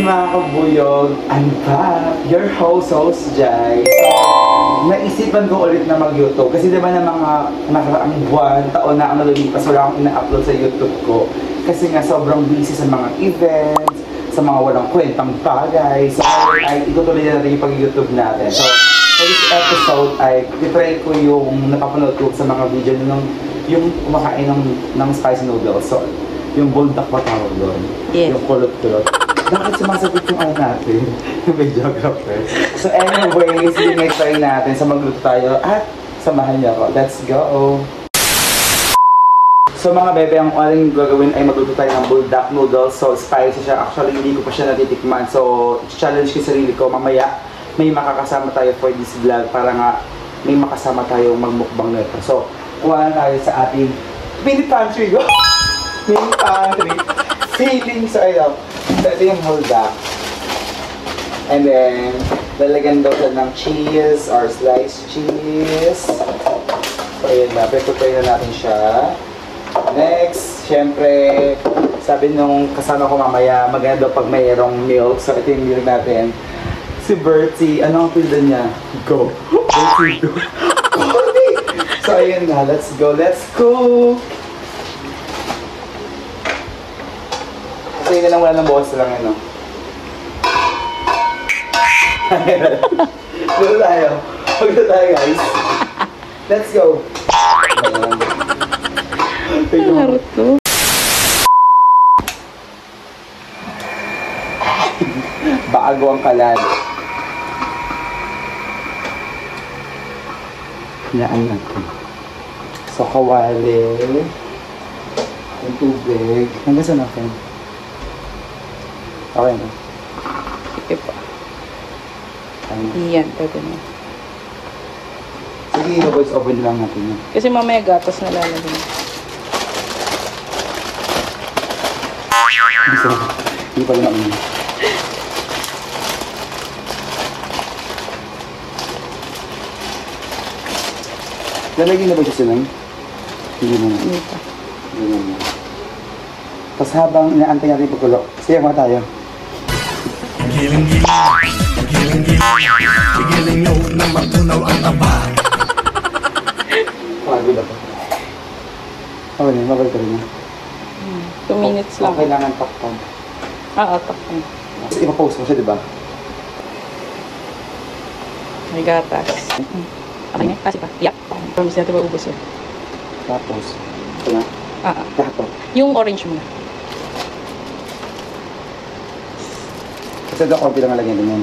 mga kabuyog, I'm back, your host, Jai. So, naisipan ko ulit na mag-YouTube kasi diba na mga nakaraang buwan, taon na ang nalilipas, wala akong ina-upload sa YouTube ko. Kasi nga sobrang busy sa mga events, sa mga walang kwentang bagay. So, ay itutuloy na natin yung pag-YouTube natin. So, for this episode ay titry ko yung napapanood ko sa mga video nung yung kumakain ng spicy noodles. So, yung buldak pa tawag doon. Yes. Yung kulot-kulot. Bakit sumasagot yung ano natin? Yung videographer. So anyways, try natin sa magluto tayo at samahan niyo ako. Let's go! So mga bebe, ang aling gagawin ay magluto tayo ng buldak noodles. So spicy siya. Actually, hindi ko pa siya natitikman. So challenge ko sarili ko. Mamaya may makakasama tayo for this vlog para nga may makasama tayo magmukbang nito. So kuha na tayo sa ating mini pantry. Mini pantry. Feeling so ayun. So ito yung buldak. And then, lalagyan daw siya ng cheese or sliced cheese. So ayun na, prepare na natin siya. Next, syempre, sabi nung kasama ko mamaya, maganda daw pag mayroong milk. So ito yung milk natin. Si Bertie, ano ang pilda niya? Go! Bertie, go! So ayun na, let's go, let's go! Kasi na lang wala ng bukas lang yun, no? Dito tayo. Dito tayo, guys. Let's go. Ang harot to. Bago ang kalad. Hinaan natin. So, kawali. Yung tubig. Hanggang saan natin? Okay na. Sige pa. Iyan, pwede na. Sige, i-voice open lang natin yun. Kasi mamaya gatas na lalagyan. Hindi pa rin ako yun. Lalagyan na ba siya sinang? Hindi mo na. Hindi pa. Hindi mo na. Tapos habang inaantay natin pagkulo, siya mga tayo. Giling nyo na matunaw ang taba. Pagod ako. Okay na, mabalik ka rin na. 2 minutes lang. Kailangan takpan. Takpan. Kasi ipapost mo siya, di ba? May gatas. Okay na? Kasi pa. Yak. Promise natin maubos yun. Tapos, ito na. Lahat to. Yung orange mo na. Kasi ito, konti lang alagyan din yan.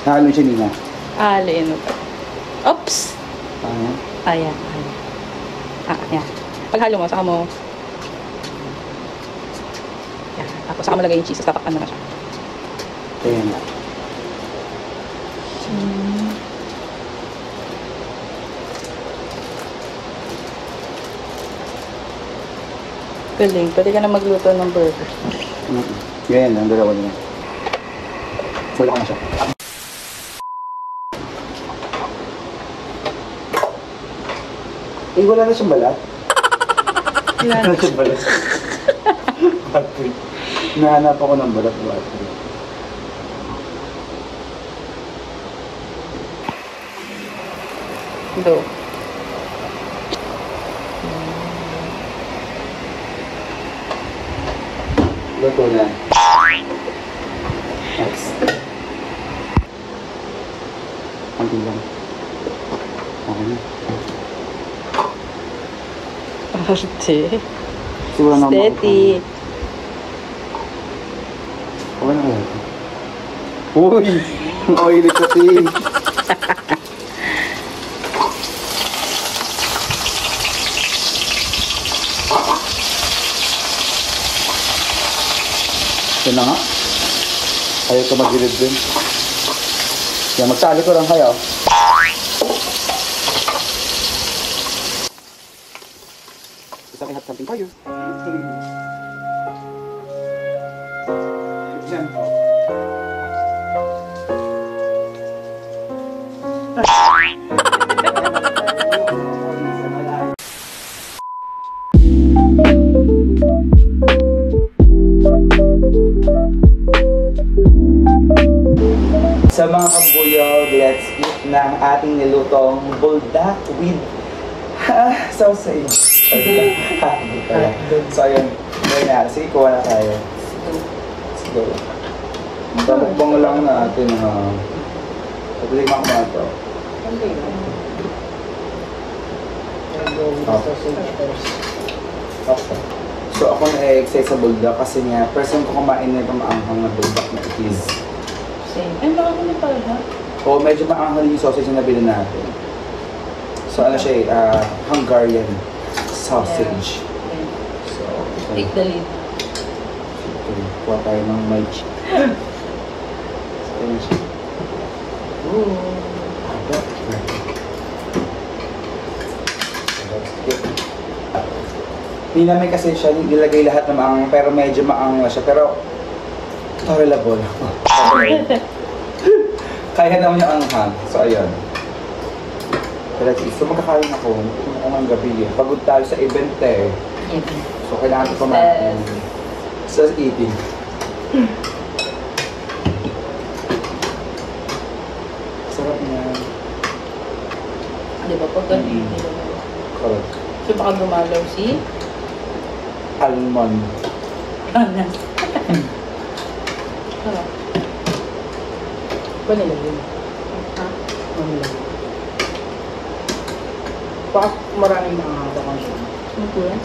Halo siya, Nina. Alin. Oops! Ayan. Ayan. Yan. Paghalo mo, saka mo. Yan. Tapos saka mo lagay yung cheese. Tapos tatakpan na siya. Ayan na. Galing. Pwede ka na magluto ng burger. Ganyan lang, dalawa na. Wala ka na siya. Eh, wala na siyang balat. Wala na siyang balat. Bakit? Nahanap ako ng balat. Bakit? Ito. Luto na. Next. Kunti lang. Okay na. Arte. Siguro na Steady. Okay na kaya ito. Uy! Ang oily sa tea. Ito na nga. Ayaw ko magilid din. Yan, magsali ko lang kayo. Gusto ko i-have something for you. Yan po. ating nilutong buldak with sausage. So, ayun. Ngayon na. Sige, kuha na tayo. Let's go. So, mukbang lang natin. Pagalimak mo na ito. Okay. So, ako na-excite sa buldak kasi nga, first time ko kumain na itong maanghang na buldak na itis. Same. Ay, baka ko na pala. O, medyo maanghang yung sausage na nabili natin. So, ano siya Hungarian sausage. So, Take the lead. okay, kuha tayo ng may cheese. So, ayun siya. Ooh. Hindi namin kasi siya nilagay lahat ng maanghang, pero medyo maanghang na siya. Pero, tolerable. Kaya naman yung anghang. So, ayun. Pero so, magkakain ako. Ito mo ng gabi eh. Pagod tayo sa event eh. So, kailangan ko kumain. Sa eating. Sarap niya. Di ba? Pag ganun. Correct. So, baka gumalaw si Almond. Ana. Sarap. Vanilla yun. Ha? Vanilla. Bakit maraming nakakata ka siya? Ano po yan?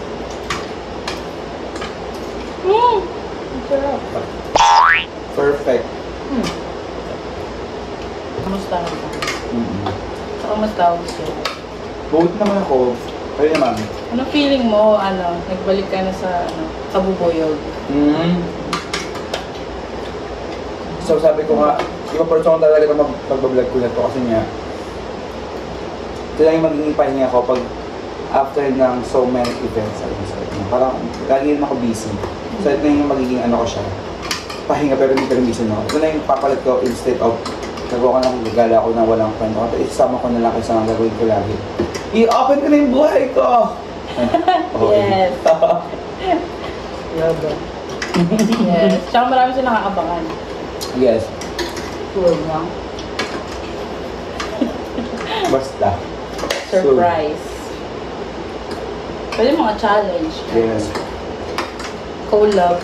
Ang sarap. Perfect. Kamusta ka? Mm-hmm. Sa kamusta ako siya? Buot naman ako. Kayo naman. Anong feeling mo, nagbalik ka na sa, kabubuyog? So sabi ko nga, di ba personal talaga na pag-vlog ko na to kasi nga, ito lang yung magiging pahinga ko pag after ng so many events. Parang lagi rin ako busy. So ito na yung magiging ko siya, pahinga pero hindi busy no. Ito na yung papalit ko instead of nagawa ko ng gagala ko na walang friend ko. Isama ko na lang kaysa ang gagawin ko lagi. I-open ko na yung buhay ko! Yes. Laba. Yes. Tsaka marami siya nakakabangan. Yes. Sure na. Basta. Surprise. Pwede mga challenge. Yes. Collab.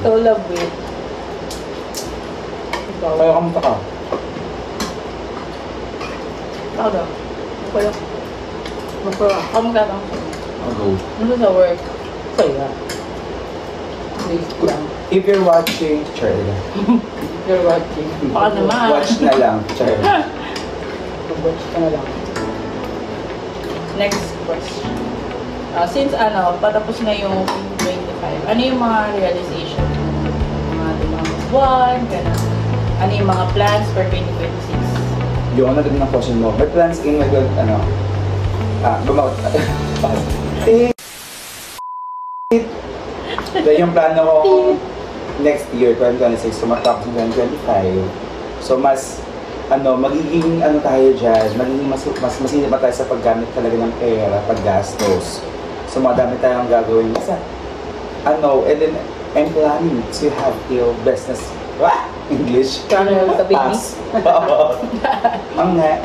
Collab with. Kaya kamusta ka? Ako daw. Kaya. Kamusta ka? I'll go. Ano sa work? Saya. Please lang. If you're watching, Charlie. You're watching. Baka naman. Watch na lang, Charlie. Mag-watch ka na lang. Next question. Since patapos na yung 25, ano yung mga realization ng ating mga buwan, gano'n? Ano yung mga plans for 2026? Yung ano din ng question mo, may plans in my god, gumawa. Dahil yung plano ko next year, 2026, so matapos ng 2025. So mas, magiging tayo dyan, magiging mas masinip pa tayo sa paggamit talaga ng pera, paggastos. So madami tayong gagawin. And then I'm planning to have your business. English. Channel ka, baby? Pass. Ang nga.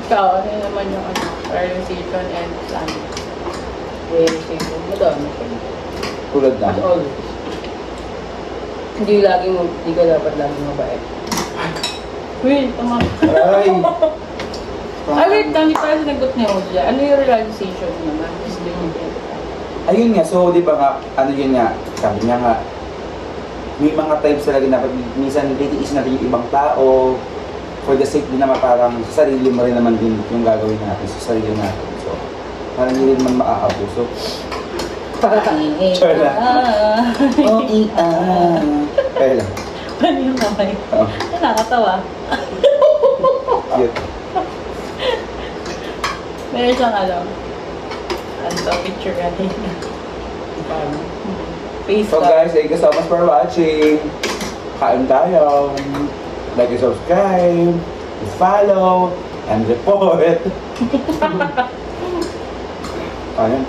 Ikaw, ano naman yung realization and plan? Realization. Madami. Tulad na. As always. Hindi ka dapat laging mabait. Wait, tama. Ay! Ay, wait, hindi pa sinagot ni Ozia. Ano yung realization mo naman? Is doing it. Ayun nga, so di ba nga, yun nga, sabi niya nga, may mga times talaga na minsan nilitiis natin yung ibang tao for the sake din naman parang sa sarili mo rin naman din yung gagawin natin sa sarili natin. So, parang hindi naman maaabuso. Sure lang. Kaya lang. Ano yung kamay? Oh, Nakakatawa. cute. Meron siyang picture kanina. Paano? Face So guys, thank you so much for watching. Kain tayo. Like and subscribe, follow, and report. Ayun.